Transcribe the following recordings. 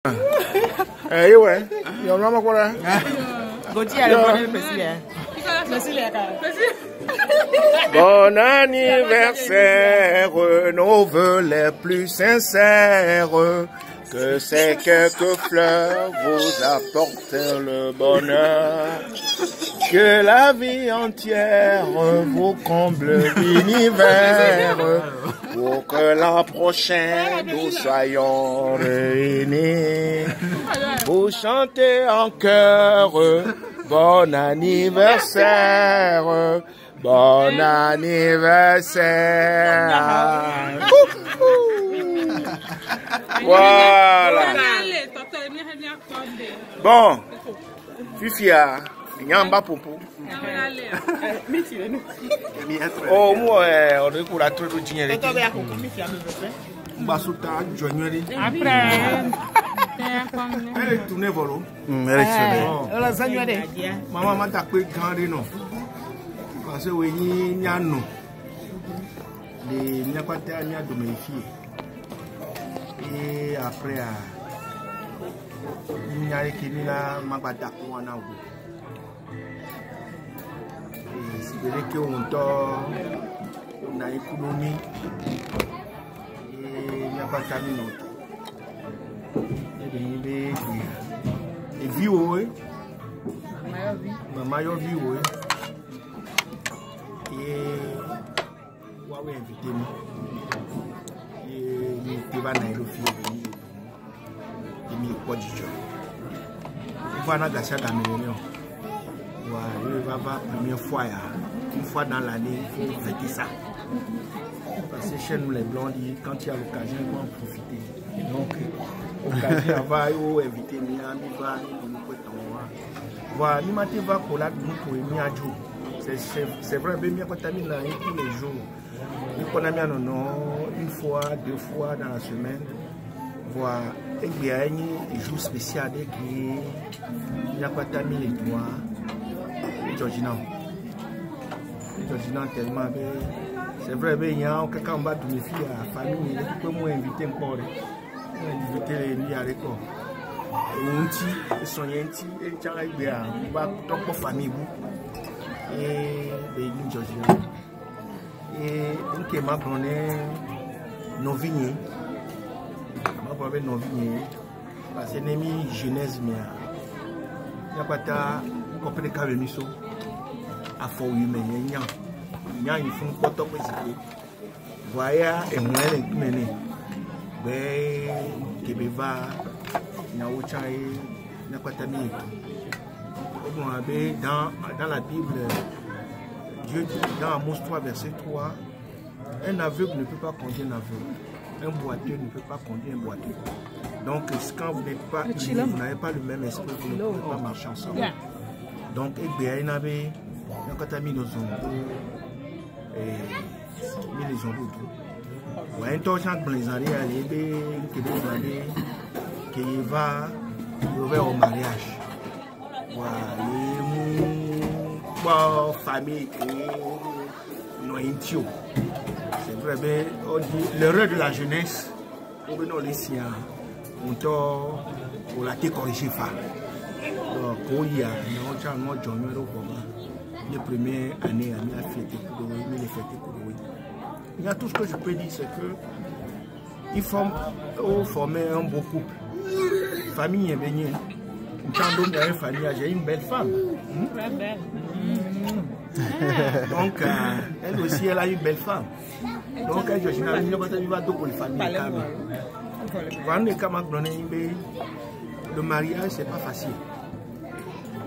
Eh ouais, yo mama quoi. Bon anniversaire, nos vœux les plus sincères, que ces quelques fleurs vous apportent le bonheur, que la vie entière vous comble l'univers, pour que l'an prochain nous soyons réunis, pour chanter en chœur, bon anniversaire. Bon anniversaire. Voilà. Bon. Fifia, nyamba popo. Oh moi on est pour la trop de dinero. Basuta January. Après. Elle est tournée volo. Elle est tournée. Maman m'a tapé grand non. Parce que oui, il y a non. Il n'y a pas de domicile. Et après, il y a qui là, ma bataille pour un an. Et c'est vrai qu'on a l'économie. Et il n'y a pas de terminaux. Et vie, oui. Ma meilleure vie, oui. Et moi oui invité moi et il va naître et mi quoi du jour il va na gasser la maison il va première fois une fois dans l'année il faut fêter ça parce que chez nous les blancs quand il y a l'occasion ils vont en profiter donc occasion va inviter moi va voilà ni matin va pour la pour mi à jour. C'est vrai, bien qu'on termine là tous les jours. On a mis une fois, 2 fois dans la semaine. Voilà, et il y a un jour spécial qui n'y a pas terminé les doigts. Georgina tellement bien. C'est vrai, bien il y a quelqu'un en bas de mes filles à la famille, il peut m'inviter encore. Inviter les nuits à l'école. Et son yenti, et il y a une famille. Et Bénin Georgia et qui m'a donné Novigné parce que nemi jeunesse mais il y a pas ta compris quand même ça à fond humain il y a une fonds pas top ici voyez et moi les mener ben qui va na ouchaï na pas ta minute. Dans la Bible, Dieu dit dans Amos 3, verset 3, un aveugle ne peut pas conduire un aveugle, un boiteux ne peut pas conduire un boiteux. Donc, quand vous n'êtes pas unis, vous n'avez pas le même esprit, vous ne pouvez pas marcher ensemble. Donc, il y a une avait, quand mis nos ombres, et les ombres tout. Un temps, quand les années, qui va au mariage. Voilà, famille c'est vrai, mais on dit l'erreur de la jeunesse, on les siens, on la corrigé. Donc, il y a les premières années à fêter pour les fêter pour il y a tout ce que je peux dire, c'est que il faut former un beau couple. Famille est baignée. Quand on a une famille, j'ai une belle femme. Très belle. Donc, elle aussi, elle a une belle femme. Donc, elle va pour les familles. Le mariage, c'est pas facile.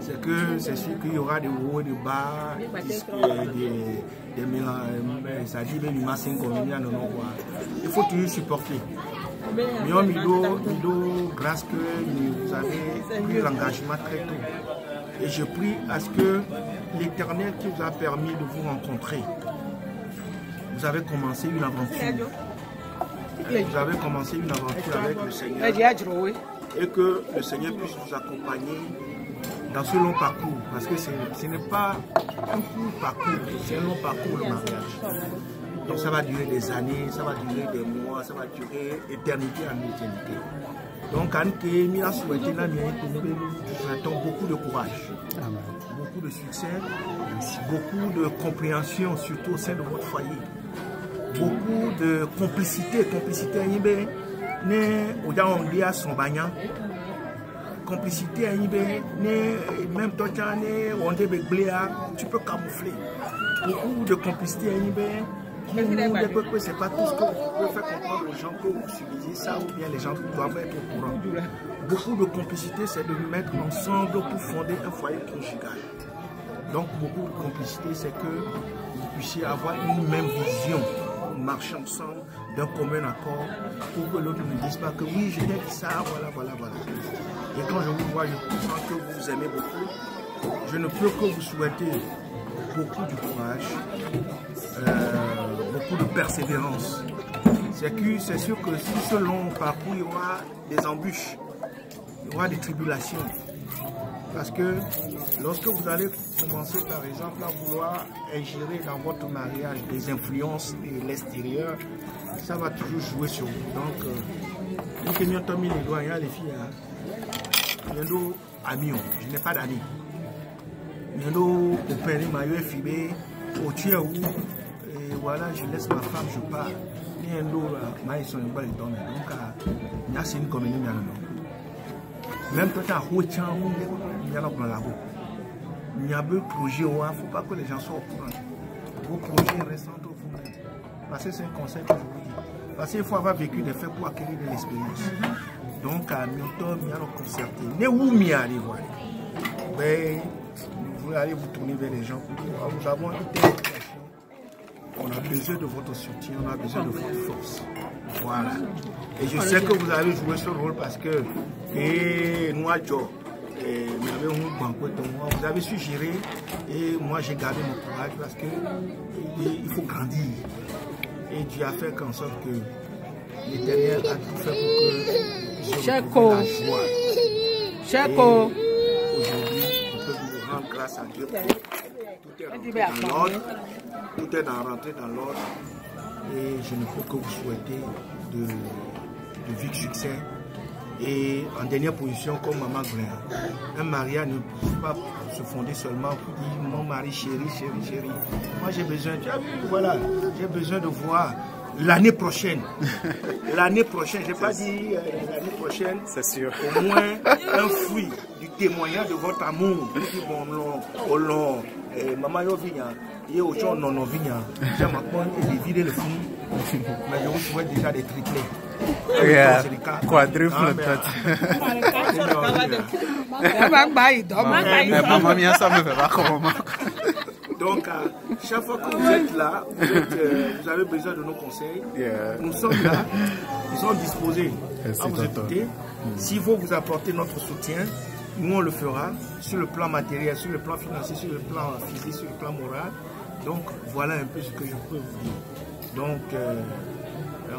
C'est que c'est sûr qu'il y aura des hauts et des bas, des mélanges, ça dit même il faut toujours supporter. Mais on grâce que vous avez pris l'engagement très tôt. Et je prie à ce que l'Éternel qui vous a permis de vous rencontrer, vous avez commencé une aventure. Vous avez commencé une aventure avec le Seigneur. Et que le Seigneur puisse vous accompagner dans ce long parcours. Parce que ce n'est pas un court parcours, c'est un long parcours le mariage. Donc ça va durer des années, ça va durer des mois, ça va durer éternité en éternité. Donc, Anke, nous souhaitons beaucoup de courage, beaucoup de succès, beaucoup de compréhension, surtout au sein de votre foyer. Beaucoup de complicité, complicité, même toi, tu peux camoufler. Beaucoup de complicité, c'est pas tout ce que vous pouvez faire comprendre aux gens que vous subissez ça ou bien les gens doivent être au courant. Beaucoup de complicité, c'est de mettre ensemble pour fonder un foyer conjugal. Donc beaucoup de complicité, c'est que vous puissiez avoir une même vision, marcher ensemble d'un commun accord pour que l'autre ne dise pas que oui, je t'ai dit ça, voilà. Et quand je vous vois, je sens que vous vous aimez beaucoup. Je ne peux que vous souhaiter beaucoup de courage, beaucoup de persévérance. C'est sûr que si ce long parcours, il y aura des embûches, il y aura des tribulations. Parce que lorsque vous allez commencer par exemple à vouloir ingérer dans votre mariage des influences de l'extérieur, ça va toujours jouer sur vous. Donc, je n'ai pas d'amis. Voilà, je laisse ma femme, je pars. Même quand tu as un projet, il y a un projet, il ne faut pas que les gens soient au courant. Vos projets restent entre vous-même. Parce que c'est un conseil que je vous dis. Parce qu'il faut avoir vécu des faits pour acquérir de l'expérience. Donc, à Milton, il y a le concerté. Ne où m'y allez voir. Vous allez vous tourner vers les gens pour dire nous avons une telle situation. On a besoin de votre soutien, on a besoin de votre force. Voilà. Et je sais que vous avez joué ce rôle parce que vous avez su gérer et moi j'ai gardé mon courage parce que il faut grandir. Et Dieu a fait en sorte que l'Éternel a tout fait pour que je retrouve la joie. Aujourd'hui, je peux vous rendre grâce à Dieu. Tout est rentré dans l'ordre. Et je ne peux que vous souhaiter de vite succès. Et en dernière position, comme Maman Gouin, un mariage ne peut pas se fonder seulement pour dire mon mari chéri. Moi j'ai besoin, voilà, j'ai besoin de voir l'année prochaine. L'année prochaine, je n'ai pas dit l'année prochaine, c'est sûr. Au moins un fruit du témoignage de votre amour. Maman yo vigna, et au jour non vigna, j'ai maintenant évidé le film, mais je vous souhaite déjà des triplés. Quadruple peut-être. Donc, chaque fois que vous êtes là, vous avez besoin de nos conseils. Nous sommes là, nous sommes disposés à vous écouter. S'il faut vous apporter notre soutien, nous on le fera sur le plan matériel, sur le plan financier, sur le plan physique, sur le plan moral. Donc voilà un peu ce que je peux vous dire. Donc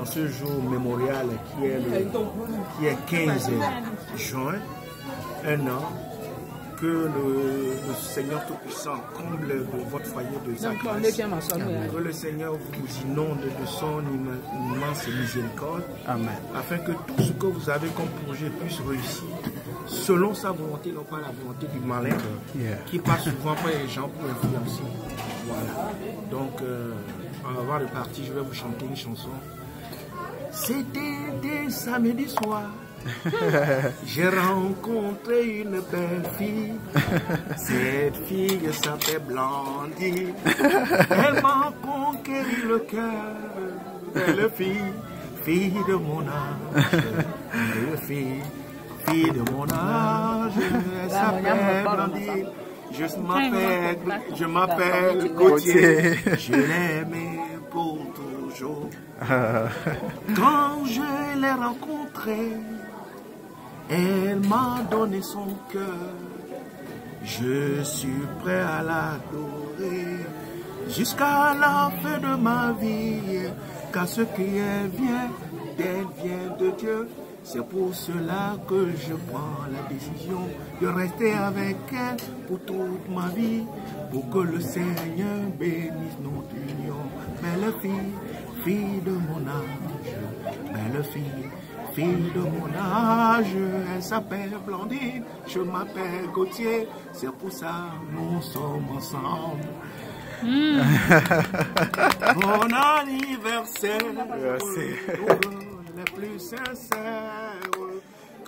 en ce jour mémorial qui est 15 juin, un an, que le Seigneur Tout-Puissant comble votre foyer de sa grâce, que le Seigneur vous inonde de son immense miséricorde, afin que tout ce que vous avez comme projet puisse réussir selon sa volonté, non pas la volonté du malin, qui passe souvent par les gens pour influencer. Voilà. Donc, avant de partir, je vais vous chanter une chanson. C'était des samedis soirs. J'ai rencontré une belle fille. Cette fille s'appelle Blondie. Elle m'a conquéri le cœur. Belle fille, fille de mon âge. Belle fille de mon âge. Elle s'appelle Blondie. Je m'appelle Gauthier. Je l'aimais pour toujours. Quand je l'ai rencontrée, elle m'a donné son cœur. Je suis prêt à l'adorer jusqu'à la fin de ma vie. Car ce qui vient d'elle vient de Dieu. C'est pour cela que je prends la décision de rester avec elle pour toute ma vie. Pour que le Seigneur bénisse notre union. Belle fille, fille de mon âge. Belle fille, fille de mon âge, elle s'appelle Blandine, je m'appelle Gauthier, c'est pour ça nous sommes ensemble. Bon anniversaire, les plus sincères,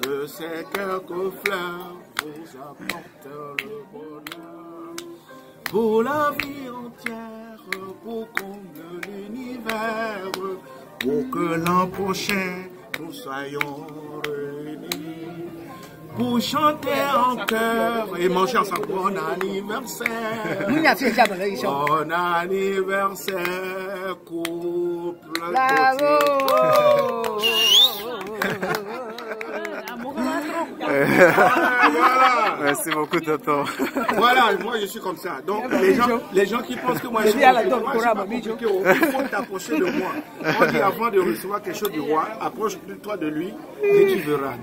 que ces quelques fleurs vous apportent le bonheur. Pour la vie entière, pour combler l'univers, pour que l'an prochain nous soyons réunis, pour chanter en chœur et manger ensemble. Bon anniversaire, bon anniversaire, couple. Bravo. Voilà. Merci beaucoup, tonton. Voilà, moi je suis comme ça. Donc les gens qui pensent que moi je suis compliqué, il faut t'approcher de moi. On dit avant de recevoir quelque chose du roi, approche-toi de lui et tu verras.